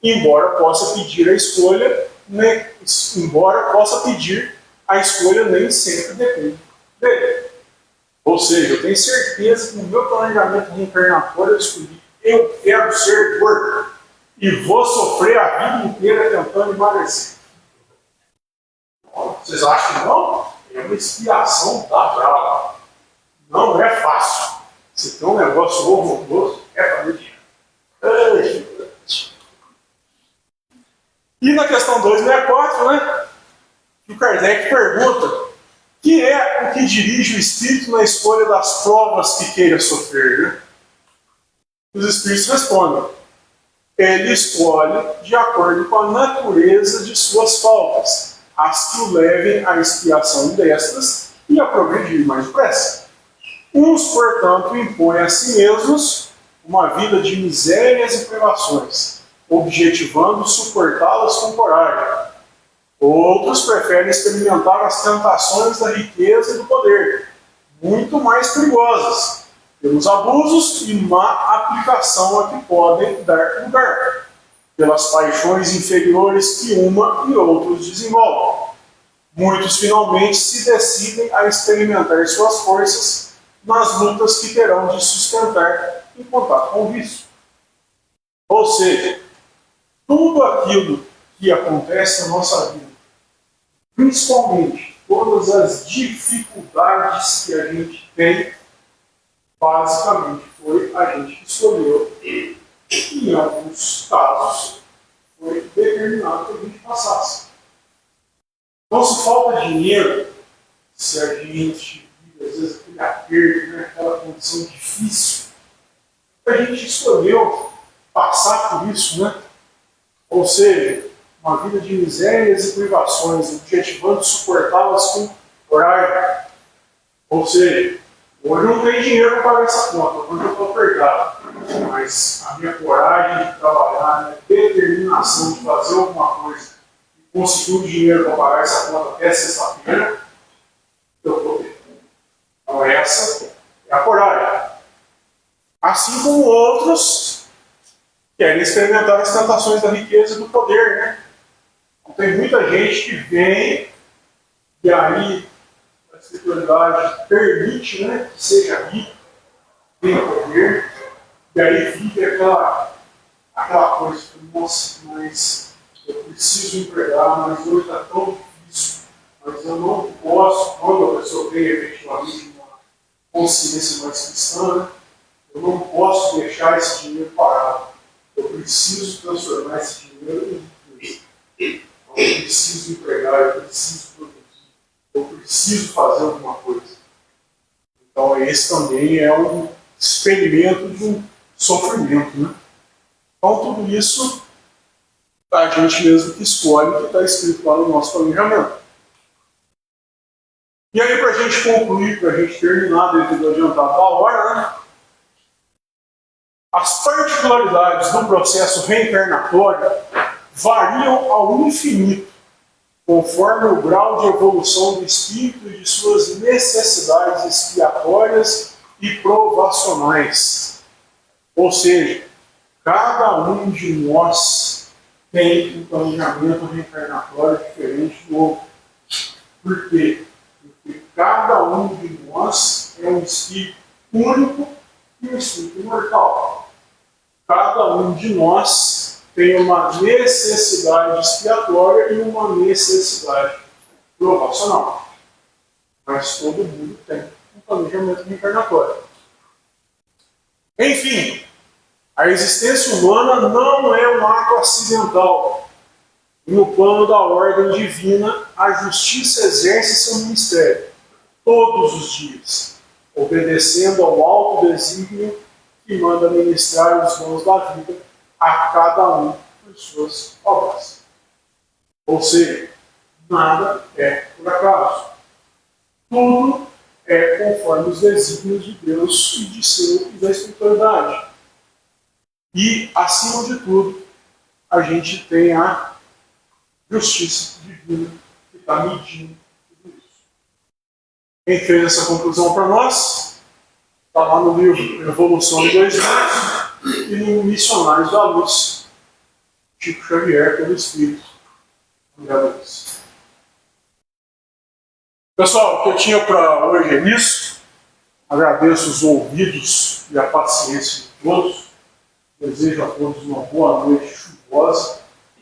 Speaker 2: embora possa pedir a escolha, nem sempre depende dele. Ou seja, eu tenho certeza que no meu planejamento reencarnatório eu escolhi, eu quero ser gordo e vou sofrer a vida inteira tentando emagrecer. Vocês acham que não? É uma expiação da brava. Não é fácil. Se tem um negócio horroroso, é fazer dinheiro. E na questão 264, né? O Kardec pergunta: que é o que dirige o espírito na escolha das provas que queira sofrer? Né? Os espíritos respondem: ele escolhe de acordo com a natureza de suas faltas, as que o levem à expiação destas e a progredir mais depressa. Uns, portanto, impõem a si mesmos uma vida de misérias e privações, objetivando suportá-las com coragem. Outros preferem experimentar as tentações da riqueza e do poder, muito mais perigosas, pelos abusos e má aplicação a que podem dar lugar, pelas paixões inferiores que uma e outros desenvolvem. Muitos finalmente se decidem a experimentar suas forças nas lutas que terão de sustentar em contato com o vício. Ou seja, tudo aquilo que acontece na nossa vida, principalmente todas as dificuldades que a gente tem, basicamente foi a gente que escolheu e, em alguns casos, foi determinado que a gente passasse. Então, se falta dinheiro, se a gente vive, às vezes, aquele aperto, né, aquela condição difícil, a gente escolheu passar por isso, né? Ou seja, uma vida de misérias e privações, objetivando suportá-las com coragem. Ou seja, hoje eu não tenho dinheiro para pagar essa conta, hoje eu estou apertado. Mas a minha coragem de trabalhar, a minha determinação de fazer alguma coisa e conseguir o dinheiro para pagar essa conta até sexta-feira, eu estou tendo. Então essa é a coragem. Assim como outros querem experimentar as tentações da riqueza e do poder, né? Então, tem muita gente que vem e aí a espiritualidade permite, né, que seja rico, tenha poder, e aí vive aquela coisa que, nossa, mas eu preciso empregar, mas hoje está tão difícil, mas eu não posso, quando a pessoa tem efetivamente uma consciência mais cristã, né, eu não posso deixar esse dinheiro parado. Eu preciso transformar esse dinheiro em riqueza. Eu preciso empregar, eu preciso produzir, eu preciso fazer alguma coisa. Então esse também é um experimento de um sofrimento, né? Então tudo isso a gente mesmo que escolhe o que está escrito lá no nosso planejamento. E aí, para a gente concluir, para a gente terminar devido ao adiantado da hora, né? As particularidades do processo reencarnatório variam ao infinito, conforme o grau de evolução do espírito e de suas necessidades expiatórias e provacionais. Ou seja, cada um de nós tem um planejamento reencarnatório diferente do outro. Por quê? Porque cada um de nós é um espírito único e um espírito imortal. Cada um de nós tem uma necessidade expiatória e uma necessidade provacional. Mas todo mundo tem um planejamento reencarnatório. Enfim, a existência humana não é um ato acidental. No plano da ordem divina, a justiça exerce seu ministério todos os dias, obedecendo ao alto desígnio que manda ministrar os dons da vida a cada um por suas obras. Ou seja, nada é por acaso. Tudo é conforme os desígnios de Deus e de seu e da espiritualidade. E, acima de tudo, a gente tem a justiça divina que está medindo tudo isso. Quem fez essa conclusão para nós está lá no livro Evolução em 2 Mundos e no Missionários da Luz, Chico Xavier, pelo Espírito. Obrigado. Pessoal, o que eu tinha para hoje é isso. Agradeço os ouvidos e a paciência de todos. Desejo a todos uma boa noite chuvosa,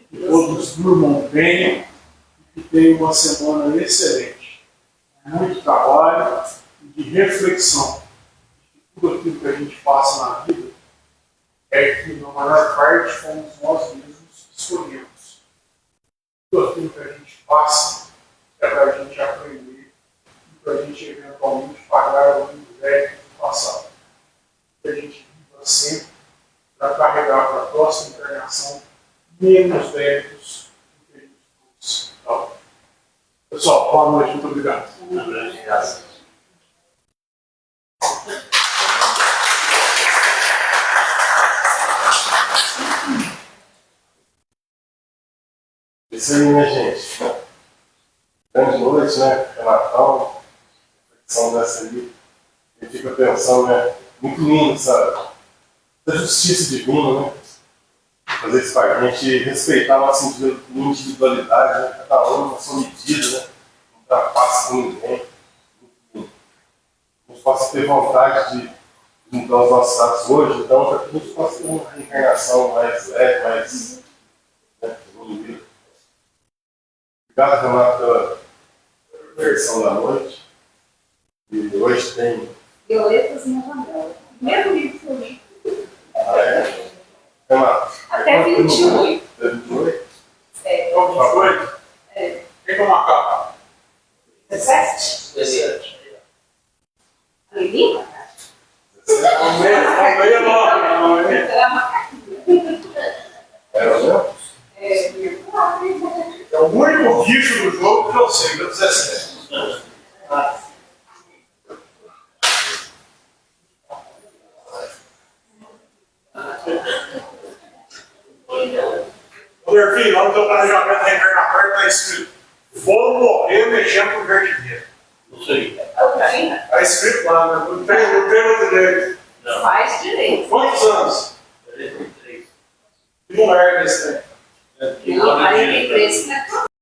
Speaker 2: que todos durmam bem e que tenham uma semana excelente. Muito trabalho e de reflexão. Tudo aquilo que a gente passa na vida é que, na maior parte, fomos nós mesmos que escolhemos. Tudo aquilo que a gente passa é para a gente aprender e para a gente, eventualmente, pagar o livro velho do passado. Que a gente viva sempre para carregar para a próxima encarnação menos débitos do que a gente trouxe. Tá? Pessoal, boa noite, muito obrigado.
Speaker 4: Graças.
Speaker 1: Isso aí, né, gente? Grande noite, né? Natal, reflexão dessa aí. A gente fica pensando, né? Muito lindo, sabe? Da justiça divina, né? Fazer isso para a gente respeitar a nossa individualidade, né? Cada um na sua medida, né? Não ultrapassa com ninguém. A gente possa ter vontade de mudar os nossos atos hoje, então, para que a gente possa ter uma reencarnação mais leve, mais. Né? Obrigado, Renato, pela versão da noite. E hoje tem.
Speaker 3: Violetas na janela. Primeiro livro que eu li.
Speaker 1: Ah, é? Renato.
Speaker 3: Até 28.
Speaker 1: Até 28?
Speaker 3: É.
Speaker 2: Então, 28?
Speaker 3: É.
Speaker 2: Quem toma a capa?
Speaker 3: 17?
Speaker 4: 17.
Speaker 3: Lima?
Speaker 2: Meia nove.
Speaker 3: Era macaquinha.
Speaker 1: Era o meu?
Speaker 3: É, meu pai.
Speaker 2: É o único bicho do jogo que eu sei, meu 17. Ô, Derfim, lá no teu planejamento reencarnatório está escrito: vou morrer mexendo com o jardineiro.
Speaker 4: Não sei.
Speaker 2: Está escrito lá, né? Não tem outro jeito.
Speaker 4: Não.
Speaker 3: Faz direito.
Speaker 2: Quantos anos?
Speaker 4: 33.
Speaker 2: Que mulher desse tempo?
Speaker 3: Não, 43 não é